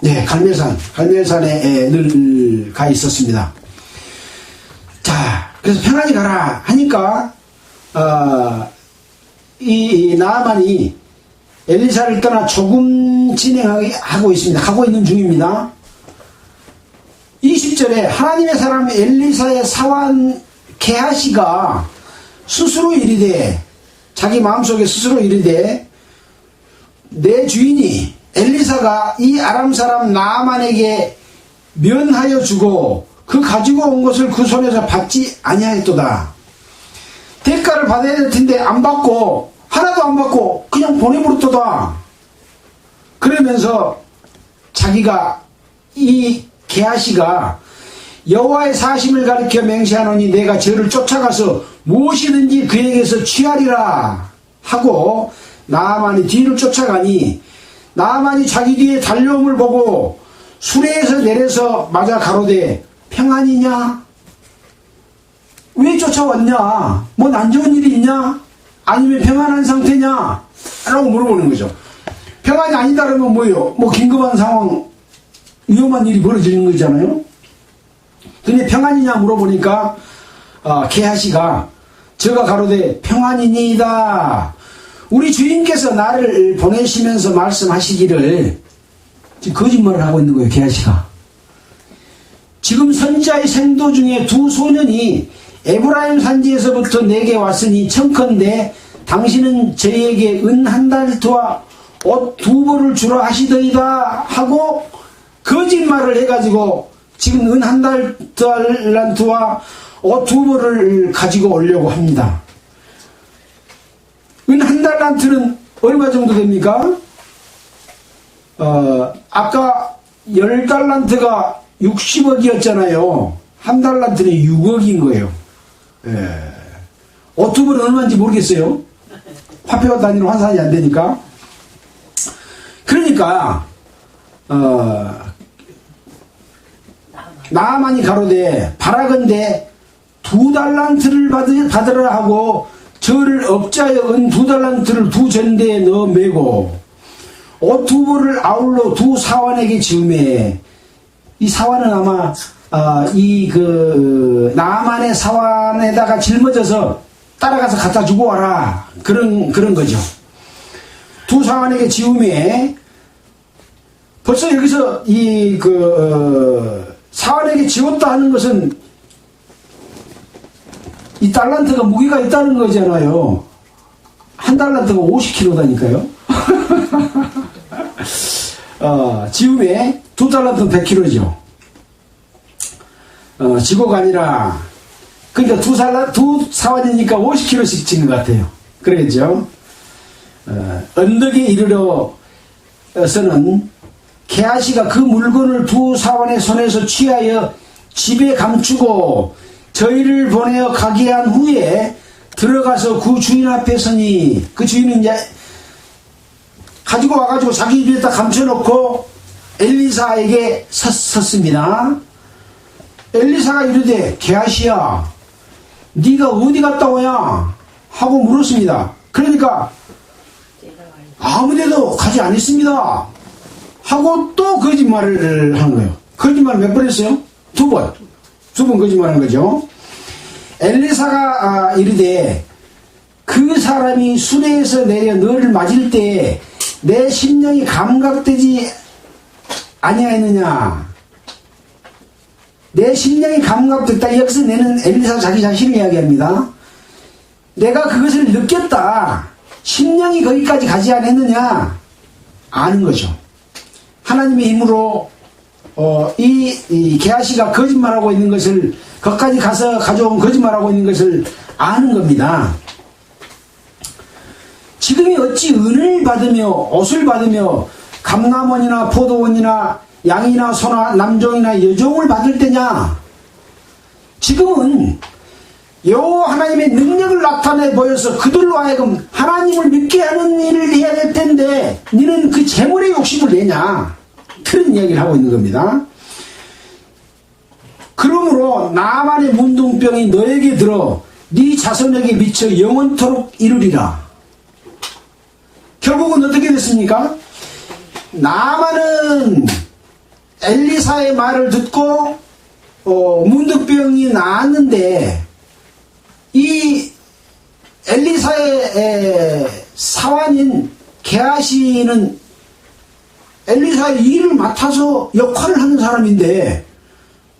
네, 갈멜산에 늘 가 있었습니다. 자, 그래서 평안히 가라 하니까 이 나아만이 엘리사를 떠나 조금 진행하고 있습니다. 가고 있는 중입니다. 20절에 하나님의 사람 엘리사의 사환 게하시가 스스로 이르되, 자기 마음속에 스스로 이르되, 내 주인이 엘리사가 이 아람 사람 나아만에게 면하여 주고 그 가지고 온 것을 그 손에서 받지 아니하였도다. 대가를 받아야 될 텐데 안 받고, 하나도 안 받고 그냥 보내버렸도다. 그러면서 자기가, 이 게하시가 여호와의 사심을 가리켜 맹세하노니 내가 저를 쫓아가서 무엇이든지 그에게서 취하리라 하고 나아만이 뒤를 쫓아가니, 나아만이 자기 뒤에 달려옴을 보고 수레에서 내려서 맞아 가로되 평안이냐? 왜 쫓아왔냐? 뭐 안 좋은 일이 있냐? 아니면 평안한 상태냐? 라고 물어보는 거죠. 평안이 아니다 그러면 뭐예요? 뭐 긴급한 상황, 위험한 일이 벌어지는 거잖아요. 근데 평안이냐 물어보니까 게하시가 저가 가로되 평안이니이다. 우리 주인께서 나를 보내시면서 말씀하시기를, 지금 거짓말을 하고 있는 거예요. 게하시가. 지금 선지자의 생도 중에 두 소년이 에브라임 산지에서부터 내게 왔으니 청컨대 당신은 저희에게 은 한 달트와 옷 2벌을 주라 하시더이다 하고 거짓말을 해가지고 지금 은 한 달란트와 옷 2벌을 가지고 오려고 합니다. 은 한 달란트는 얼마 정도 됩니까? 아까 10달란트가 60억이었잖아요. 한 달란트는 6억인 거예요. 예. 옷 2벌은 얼마인지 모르겠어요. 화폐와 단위로 환산이 안 되니까. 그러니까 나아만이 가로되 바라건대 2달란트를 받으라 하고 저를 업자여 은 2달란트를 2전대에 넣어 매고 옷 2벌을 아울러 2사환에게 지으매. 이 사환은 아마 나아만의 사환에다가 짊어져서 따라가서 갖다 주고 와라, 그런 거죠. 2사환에게 지으매. 벌써 여기서 사환에게 지웠다 하는 것은 이 달란트가 무게가 있다는 거잖아요. 한 달란트가 50kg다니까요. 지음에 2달란트는 100kg죠. 지고가 아니라, 그러니까 2사환이니까 50kg씩 찍는 것 같아요. 그러겠죠. 언덕에 이르러서는 게하시가 그 물건을 2사환의 손에서 취하여 집에 감추고 저희를 보내어 가게 한 후에 들어가서 그 주인 앞에 서니, 그 주인은 이제 가지고 와가지고 자기 집에다 감춰놓고 엘리사에게 섰습니다. 엘리사가 이르되 게하시야 네가 어디 갔다 오냐 하고 물었습니다. 그러니까 아무데도 가지 않았습니다 하고 또 거짓말을 하는 거예요. 거짓말 몇 번 했어요? 2번. 2번 거짓말한 거죠. 엘리사가 이르되 그 사람이 수레에서 내려 너를 맞을 때 내 심령이 감각되지 아니하였느냐. 내 심령이 감각됐다. 여기서 내는 엘리사 자기 자신을 이야기합니다. 내가 그것을 느꼈다. 심령이 거기까지 가지 않았느냐. 아는 거죠. 하나님의 힘으로 이 게하시가 거짓말하고 있는 것을, 거기까지 가서 가져온 거짓말하고 있는 것을 아는 겁니다. 지금이 어찌 은을 받으며 옷을 받으며 감람원이나 포도원이나 양이나 소나 남종이나 여종을 받을 때냐. 지금은 여호와 하나님의 능력을 나타내 보여서 그들로 하여금 하나님을 믿게 하는 일을 해야 될 텐데 너는 그 재물의 욕심을 내냐. 그런 이야기를 하고 있는 겁니다. 그러므로 나만의 문둥병이 너에게 들어 네 자손에게 미쳐 영원토록 이르리라. 결국은 어떻게 됐습니까? 나만은 엘리사의 말을 듣고 문둥병이 나았는데 이 엘리사의 사환인 게하시는 엘리사의 일을 맡아서 역할을 하는 사람인데,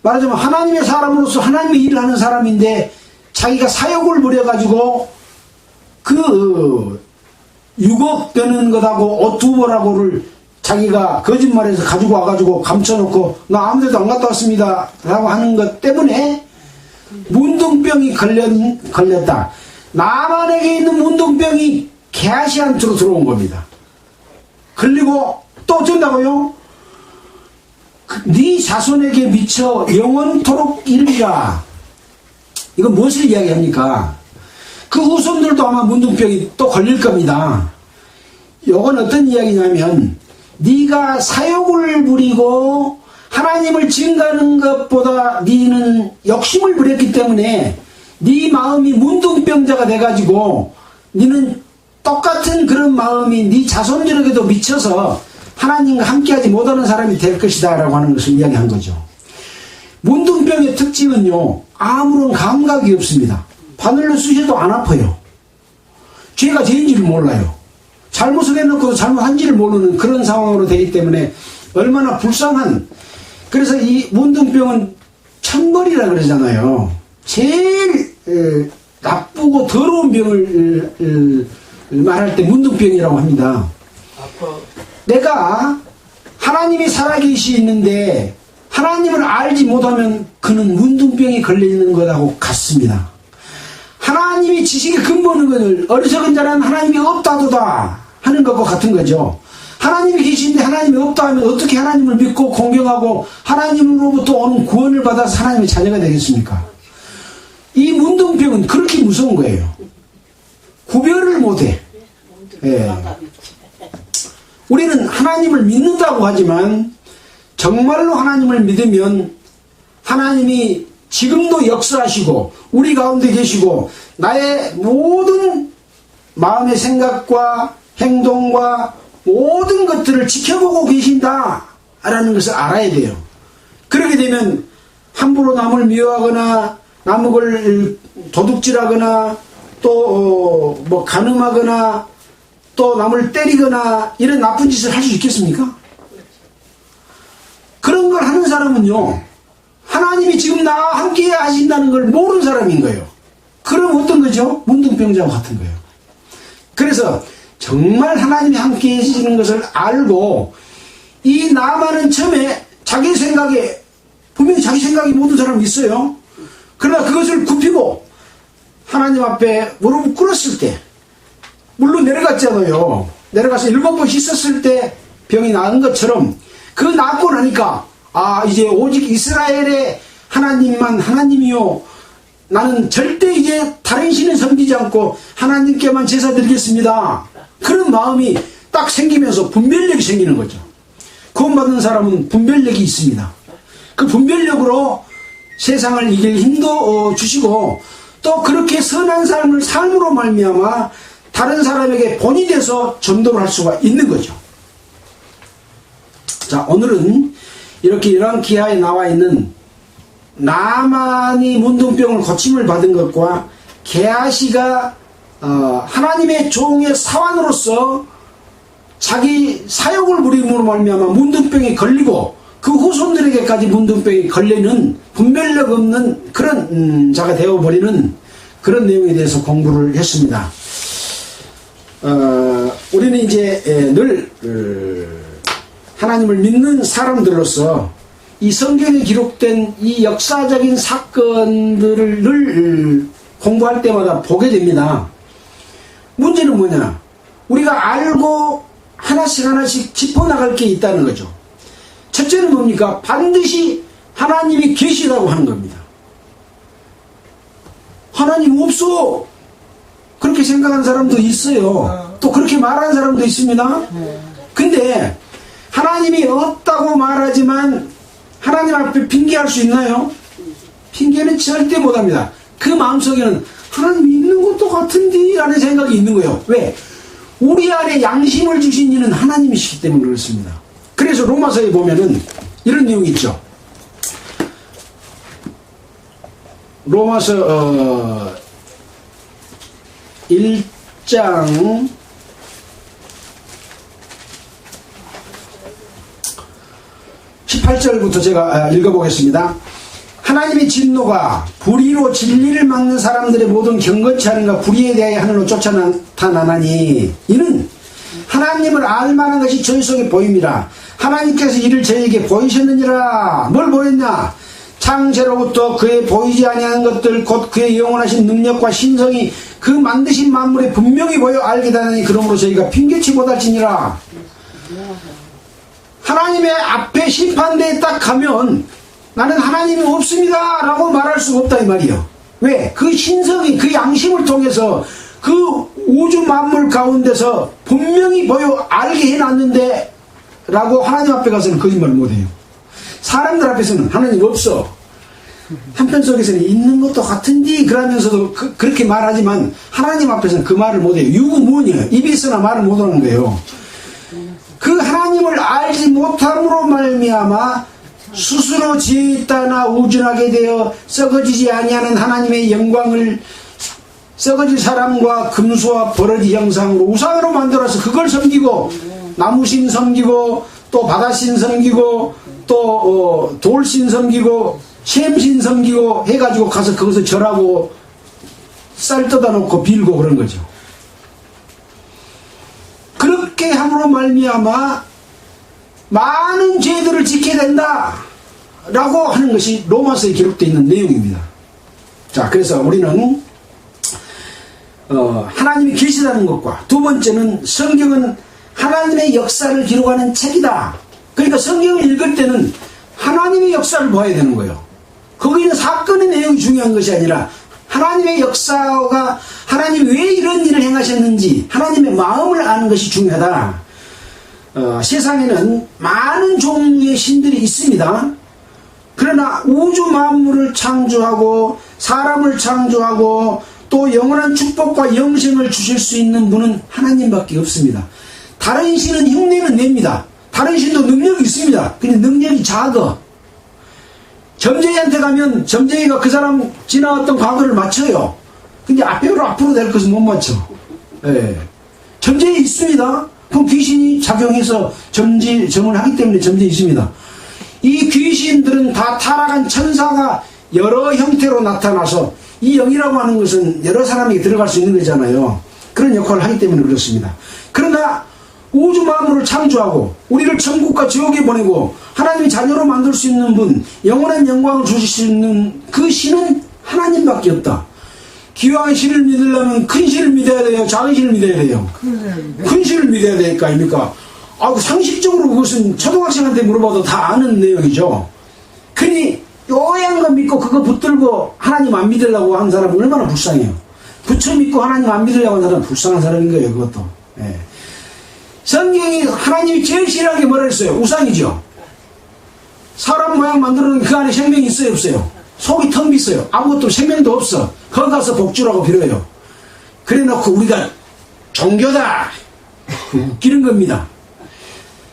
말하자면 하나님의 사람으로서 하나님의 일을 하는 사람인데 자기가 사욕을 부려가지고 그 6억 되는 것하고 옷 2벌하고를 자기가 거짓말해서 가지고 와가지고 감춰놓고 나 아무데도 안 갔다 왔습니다 라고 하는 것 때문에 문둥병이 걸렸다. 나만에게 있는 문둥병이 게하시한테로 들어온 겁니다. 그리고 또 어쩐다고요? 네 자손에게 미쳐 영원토록 이르리라. 이건 무엇을 이야기합니까? 그 후손들도 아마 문둥병이 또 걸릴 겁니다. 이건 어떤 이야기냐면 네가 사욕을 부리고 하나님을 증거하는 것보다 네는 욕심을 부렸기 때문에 네 마음이 문둥병자가 돼가지고 네는 똑같은 그런 마음이 네 자손들에게도 미쳐서 하나님과 함께하지 못하는 사람이 될 것이다 라고 하는 것을 이야기한 거죠. 문둥병의 특징은요, 아무런 감각이 없습니다. 바늘로 쑤셔도 안 아파요. 죄가 죄인지를 몰라요. 잘못을 해놓고도 잘못한지를 모르는 그런 상황으로 되기 때문에 얼마나 불쌍한, 그래서 이 문둥병은 천벌이라 그러잖아요. 제일 나쁘고 더러운 병을 말할 때 문둥병이라고 합니다. 내가 하나님이 살아계시는데 하나님을 알지 못하면 그는 문둥병이 걸려있는 것하고 같습니다. 하나님이 지식의 근본인 것을 어리석은 자는 하나님이 없다도다 하는 것과 같은 거죠. 하나님이 계시는데 하나님이 없다 하면 어떻게 하나님을 믿고 공경하고 하나님으로부터 오는 구원을 받아서 하나님의 자녀가 되겠습니까? 이 문둥병은 그렇게 무서운 거예요. 구별을 못해. 예. 우리는 하나님을 믿는다고 하지만 정말로 하나님을 믿으면 하나님이 지금도 역사하시고 우리 가운데 계시고 나의 모든 마음의 생각과 행동과 모든 것들을 지켜보고 계신다라는 것을 알아야 돼요. 그렇게 되면 함부로 남을 미워하거나 남을 도둑질하거나 또 뭐 간음하거나 또 남을 때리거나 이런 나쁜 짓을 할 수 있겠습니까? 그런 걸 하는 사람은요, 하나님이 지금 나와 함께 하신다는 걸 모르는 사람인 거예요. 그럼 어떤 거죠? 문둥병자와 같은 거예요. 그래서 정말 하나님이 함께 해주시는 것을 알고 이 나만은 처음에 자기 생각에, 분명히 자기 생각이 모든 사람이 있어요. 그러나 그것을 굽히고 하나님 앞에 무릎을 꿇었을 때, 물론 내려갔잖아요. 내려가서 7번 씻었을 때 병이 나은 것처럼 그 낫고 나니까 이제 오직 이스라엘의 하나님만 하나님이요, 나는 절대 이제 다른 신을 섬기지 않고 하나님께만 제사 드리겠습니다. 그런 마음이 딱 생기면서 분별력이 생기는 거죠. 구원받는 사람은 분별력이 있습니다. 그 분별력으로 세상을 이길 힘도 주시고 또 그렇게 선한 삶으로 말미암아 다른 사람에게 본이 돼서 전도를 할 수가 있는 거죠. 자, 오늘은 이렇게 열왕기하에 나와 있는 나만이 문둥병을 고침을 받은 것과 게하시가 하나님의 종의 사환으로서 자기 사욕을 부림으로 말미암아 문둥병에 걸리고 그 후손들에게까지 문둥병에 걸리는 분별력 없는 그런 자가 되어버리는 그런 내용에 대해서 공부를 했습니다. 우리는 이제 늘 하나님을 믿는 사람들로서 이 성경에 기록된 이 역사적인 사건들을 늘 공부할 때마다 보게 됩니다. 문제는 뭐냐? 우리가 알고 하나씩 짚어나갈 게 있다는 거죠. 첫째는 뭡니까? 반드시 하나님이 계시다고 하는 겁니다. 하나님 없어! 그렇게 생각하는 사람도 있어요. 또 그렇게 말하는 사람도 있습니다. 근데 하나님이 없다고 말하지만 하나님 앞에 핑계할 수 있나요? 핑계는 절대 못합니다. 그 마음속에는 하나님이 있는 것도 같은데 라는 생각이 있는 거예요. 왜? 우리 안에 양심을 주신 이는 하나님이시기 때문에 그렇습니다. 그래서 로마서에 보면은 이런 내용이 있죠. 로마서 1장 18절부터 제가 읽어보겠습니다. 하나님의 진노가 불의로 진리를 막는 사람들의 모든 경건치 않은가 불의에 대하여 하늘로 쫓아 나타나니 이는 하나님을 알만한 것이 저희 속에 보임이라. 하나님께서 이를 저에게 보이셨느니라. 뭘 보였냐? 창세로부터 그의 보이지 아니하는 것들 곧 그의 영원하신 능력과 신성이 그 만드신 만물에 분명히 보여 알게 되나니 그러므로 저희가 핑계치 못할지니라. 하나님의 앞에 심판대에 딱 가면 나는 하나님이 없습니다 라고 말할 수가 없다 이 말이에요. 왜? 그 신성이 그 양심을 통해서 그 우주 만물 가운데서 분명히 보여 알게 해놨는데 라고 하나님 앞에 가서는 거짓말을 못해요. 사람들 앞에서는 하나님 없어. 한편 속에서는 있는 것도 같은데 그러면서도 그렇게 말하지만 하나님 앞에서는 그 말을 못해요. 유구무원이에요. 입이 있으나 말을 못하는 거예요. 그 하나님을 알지 못함으로 말미암아 스스로 지혜 따나 우준하게 되어 썩어지지 아니하는 하나님의 영광을 썩어질 사람과 금수와 버러지 형상으로 우상으로 만들어서 그걸 섬기고 나무신 섬기고 또 바다신 섬기고 또 돌신 섬기고 샘신 섬기고 해가지고 가서 거기서 절하고 쌀 떠다 놓고 빌고 그런 거죠. 그렇게 함으로 말미암아 많은 죄들을 지켜야 된다 라고 하는 것이 로마서에 기록되어 있는 내용입니다. 자, 그래서 우리는 하나님이 계시다는 것과 두 번째는 성경은 하나님의 역사를 기록하는 책이다. 그러니까 성경을 읽을 때는 하나님의 역사를 봐야 되는 거예요. 거기는 사건의 내용이 중요한 것이 아니라 하나님의 역사가 하나님이 왜 이런 일을 행하셨는지 하나님의 마음을 아는 것이 중요하다. 세상에는 많은 종류의 신들이 있습니다. 그러나 우주 만물을 창조하고 사람을 창조하고 또 영원한 축복과 영생을 주실 수 있는 분은 하나님밖에 없습니다. 다른 신은 흉내는 냅니다. 다른 신도 능력이 있습니다. 근데 능력이 작아. 점쟁이한테 가면 점쟁이가 그 사람 지나왔던 과거를 맞춰요. 근데 앞으로 될 것은 못 맞춰. 예. 점쟁이 있습니다. 그럼 귀신이 작용해서 점을 하기 때문에 점쟁이 있습니다. 이 귀신들은 다 타락한 천사가 여러 형태로 나타나서 이 영이라고 하는 것은 여러 사람에게 들어갈 수 있는 거잖아요. 그런 역할을 하기 때문에 그렇습니다. 그러나 우주 만물을 창조하고 우리를 천국과 지옥에 보내고 하나님의 자녀로 만들 수 있는 분, 영원한 영광을 주실 수 있는 그 신은 하나님밖에 없다. 기왕 신을 믿으려면 큰 신을 믿어야 돼요? 작은 신을 믿어야 돼요? 큰 신을 믿어야 될 거 아닙니까? 상식적으로 그것은 초등학생한테 물어봐도 다 아는 내용이죠. 그러니 요양 거 믿고 그거 붙들고 하나님 안 믿으려고 하는 사람은 얼마나 불쌍해요. 부처 믿고 하나님 안 믿으려고 하는 사람은 불쌍한 사람인 거예요. 그것도. 예. 성경이 하나님이 제일 싫어하는 게 뭐라 했어요? 우상이죠. 사람 모양 만들어놓은 그 안에 생명이 있어요? 없어요? 속이 텅 비어요. 아무것도 생명도 없어. 거기 가서 복주라고 빌어요. 그래 놓고 우리가 종교다 웃기는 겁니다.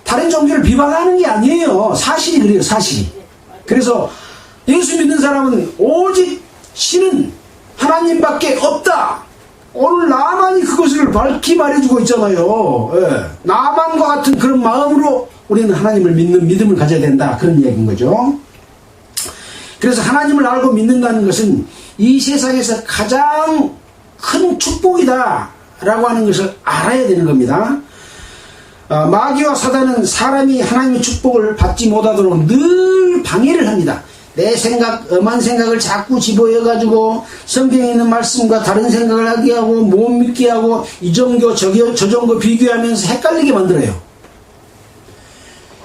다른 종교를 비방하는 게 아니에요. 사실이 그래요. 사실이. 그래서 예수 믿는 사람은 오직 신은 하나님밖에 없다. 오늘 나만이 그것을 진실을 밝히 말해주고 있잖아요. 예. 나만과 같은 그런 마음으로 우리는 하나님을 믿는 믿음을 가져야 된다. 그런 얘기인 거죠. 그래서 하나님을 알고 믿는다는 것은 이 세상에서 가장 큰 축복이다 라고 하는 것을 알아야 되는 겁니다. 마귀와 사단은 사람이 하나님의 축복을 받지 못하도록 늘 방해를 합니다. 내 생각, 엄한 생각을 자꾸 집어여가지고 성경에 있는 말씀과 다른 생각을 하게 하고 못 믿게 하고 이 종교 저 종교 비교하면서 헷갈리게 만들어요.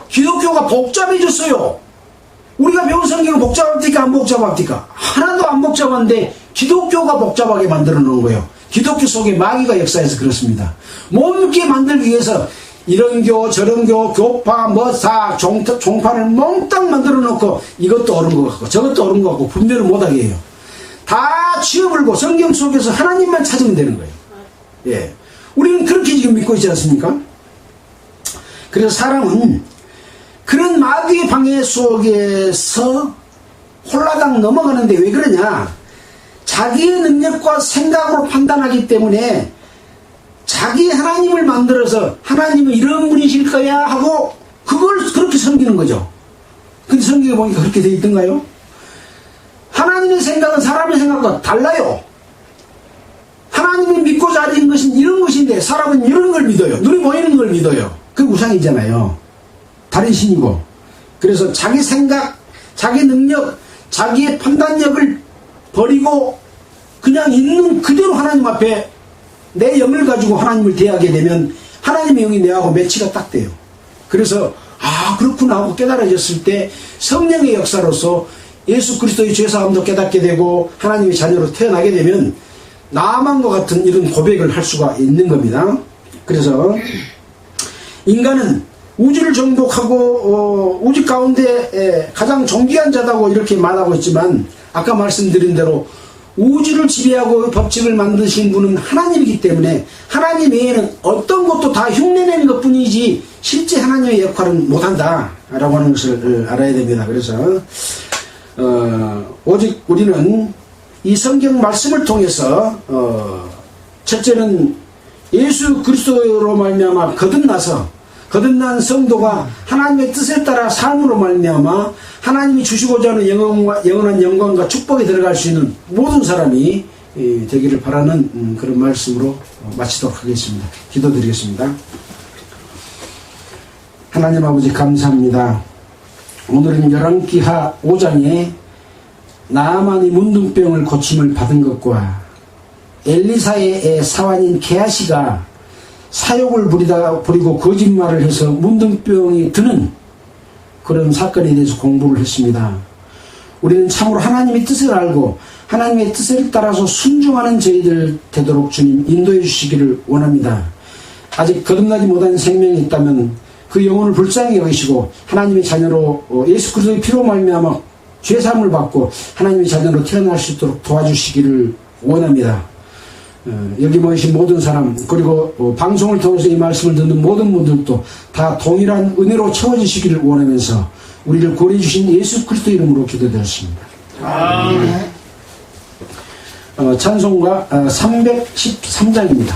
기독교가 복잡해졌어요. 우리가 배운 성경은 복잡합니까? 안 복잡합니까? 하나도 안 복잡한데 기독교가 복잡하게 만들어 놓은 거예요. 기독교 속에 마귀가 역사해서 그렇습니다. 못 믿게 만들기 위해서 이런 교 저런 교 교파 뭐사 종파를 몽땅 만들어 놓고 이것도 옳은 것 같고 저것도 옳은 것 같고 분별을 못하게 해요. 다 치워버리고 성경 속에서 하나님만 찾으면 되는 거예요. 예, 우리는 그렇게 지금 믿고 있지 않습니까? 그래서 사람은 그런 마귀의 방해 속에서 홀라당 넘어가는데 왜 그러냐? 자기의 능력과 생각으로 판단하기 때문에 자기 하나님을 만들어서 하나님은 이런 분이실 거야 하고 그걸 그렇게 섬기는 거죠. 근데 성경에 보니까 그렇게 되어 있던가요? 하나님의 생각은 사람의 생각과 달라요. 하나님이 믿고자 하는 것은 이런 것인데 사람은 이런 걸 믿어요. 눈에 보이는 걸 믿어요. 그게 우상이잖아요. 다른 신이고. 그래서 자기 생각, 자기 능력, 자기의 판단력을 버리고 그냥 있는 그대로 하나님 앞에 내 영을 가지고 하나님을 대하게 되면 하나님의 영이 내하고 매치가 딱 돼요. 그래서 그렇구나 하고 깨달아졌을 때 성령의 역사로서 예수 그리스도의 죄사함도 깨닫게 되고 하나님의 자녀로 태어나게 되면 나만과 같은 이런 고백을 할 수가 있는 겁니다. 그래서 인간은 우주를 정복하고 우주 가운데 가장 존귀한 자다고 이렇게 말하고 있지만 아까 말씀드린 대로 우주를 지배하고 법칙을 만드신 분은 하나님이기 때문에 하나님 외에는 어떤 것도 다 흉내내는 것 뿐이지 실제 하나님의 역할은 못한다 라고 하는 것을 알아야 됩니다. 그래서 오직 우리는 이 성경 말씀을 통해서 첫째는 예수 그리스도로 말미암아 거듭난 성도가 하나님의 뜻에 따라 삶으로 말미암아 하나님이 주시고자 하는 영원한 영광과 축복에 들어갈 수 있는 모든 사람이 되기를 바라는 그런 말씀으로 마치도록 하겠습니다. 기도드리겠습니다. 하나님 아버지 감사합니다. 오늘은 열왕기하 5장에 나아만이 문둥병을 고침을 받은 것과 엘리사의 사환인 게하시가 사욕을 부리고 거짓말을 해서 문둥병이 드는 그런 사건에 대해서 공부를 했습니다. 우리는 참으로 하나님의 뜻을 알고 하나님의 뜻을 따라서 순종하는 저희들 되도록 주님 인도해 주시기를 원합니다. 아직 거듭나지 못한 생명이 있다면 그 영혼을 불쌍히 여기시고 하나님의 자녀로 예수 그리스도의 피로 말미암아 죄사함을 받고 하나님의 자녀로 태어날 수 있도록 도와주시기를 원합니다. 여기 모이신 모든 사람 그리고 방송을 통해서 이 말씀을 듣는 모든 분들도 다 동일한 은혜로 채워주시기를 원하면서 우리를 구원해 주신 예수 그리스도 이름으로 기도드렸습니다. 아멘. 찬송가 313장입니다.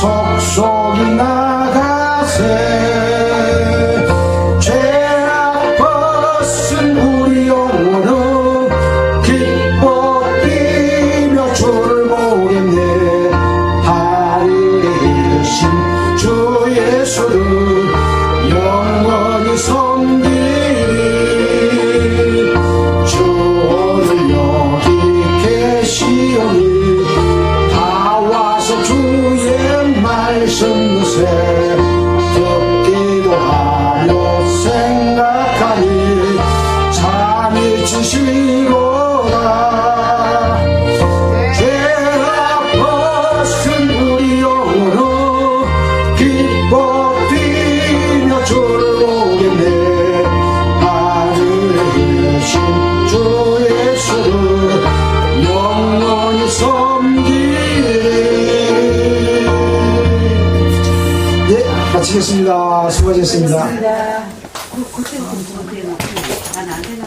속속이 나가세 죄악 예수를 영원히 섬기리. 주를 여기 계시오니 다 와서 주의 말씀 넣으세. 듣기도 하며 생각하니 잠이 치시로다. 죄가 벗은 우리 영혼은 기뻐 뛰며 주를 오겠네. 하늘에 계신 주 예수를 영원히 섬기리. 예, 마치겠습니다. 수고하셨습니다. 그때부터 안 되는